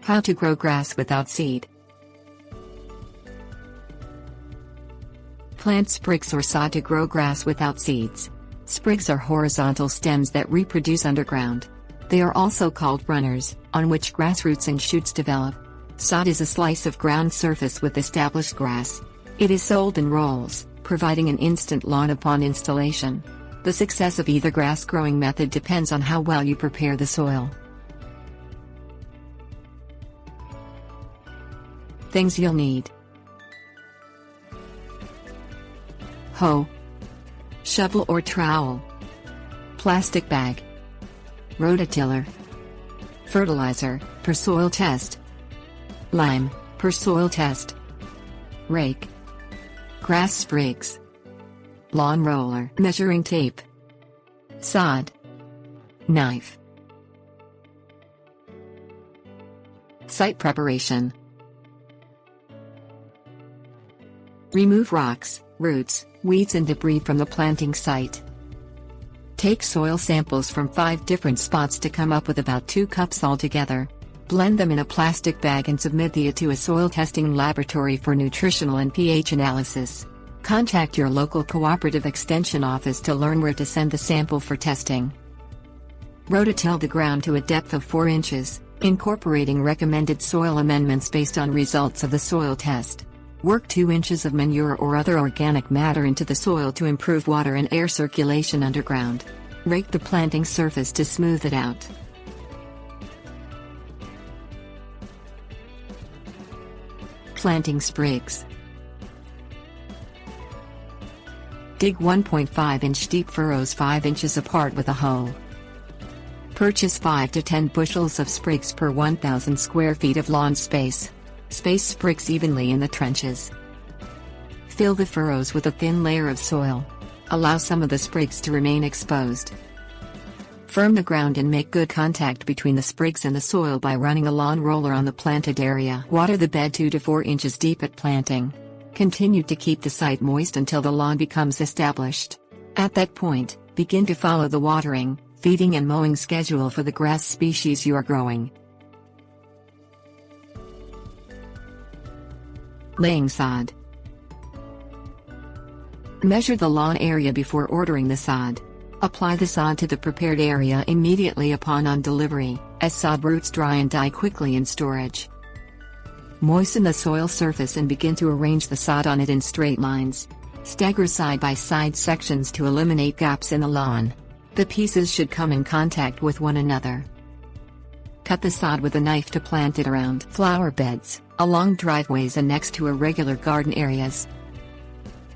How to grow grass without seed. Plant sprigs or sod to grow grass without seeds. Sprigs are horizontal stems that reproduce underground. They are also called runners, on which grass roots and shoots develop. Sod is a slice of ground surface with established grass. It is sold in rolls, providing an instant lawn upon installation. The success of either grass growing method depends on how well you prepare the soil. Things you'll need: hoe, shovel or trowel, plastic bag, rototiller, fertilizer, per soil test, lime, per soil test, rake, grass sprigs, lawn roller, measuring tape, sod, knife. Site preparation. Remove rocks, roots, weeds and debris from the planting site. Take soil samples from 5 different spots to come up with about 2 cups altogether. Blend them in a plastic bag and submit to a soil testing laboratory for nutritional and pH analysis. Contact your local cooperative extension office to learn where to send the sample for testing. Rototill the ground to a depth of 4 inches, incorporating recommended soil amendments based on results of the soil test. Work 2 inches of manure or other organic matter into the soil to improve water and air circulation underground. Rake the planting surface to smooth it out. Planting sprigs. Dig 1.5-inch deep furrows 5 inches apart with a hoe. Purchase 5 to 10 bushels of sprigs per 1,000 square feet of lawn space. Space sprigs evenly in the trenches. Fill the furrows with a thin layer of soil. Allow some of the sprigs to remain exposed. Firm the ground and make good contact between the sprigs and the soil by running a lawn roller on the planted area. Water the bed 2 to 4 inches deep at planting. Continue to keep the site moist until the lawn becomes established. At that point, begin to follow the watering, feeding and mowing schedule for the grass species you are growing. Laying sod. Measure the lawn area before ordering the sod. Apply the sod to the prepared area immediately upon delivery, as sod roots dry and die quickly in storage. Moisten the soil surface and begin to arrange the sod on it in straight lines. Stagger side-by-side sections to eliminate gaps in the lawn. The pieces should come in contact with one another. Cut the sod with a knife to plant it around flower beds, along driveways and next to irregular garden areas.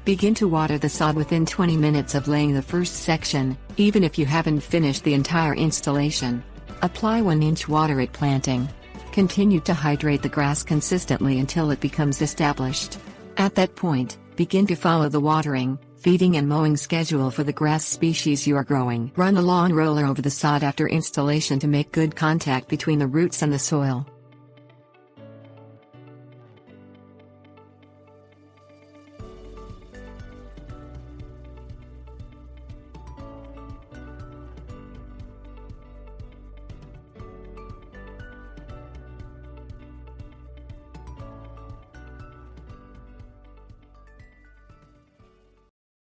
Begin to water the sod within 20 minutes of laying the first section, even if you haven't finished the entire installation. Apply 1-inch water at planting. Continue to hydrate the grass consistently until it becomes established. At that point, begin to follow the watering, feeding and mowing schedule for the grass species you are growing. Run a lawn roller over the sod after installation to make good contact between the roots and the soil.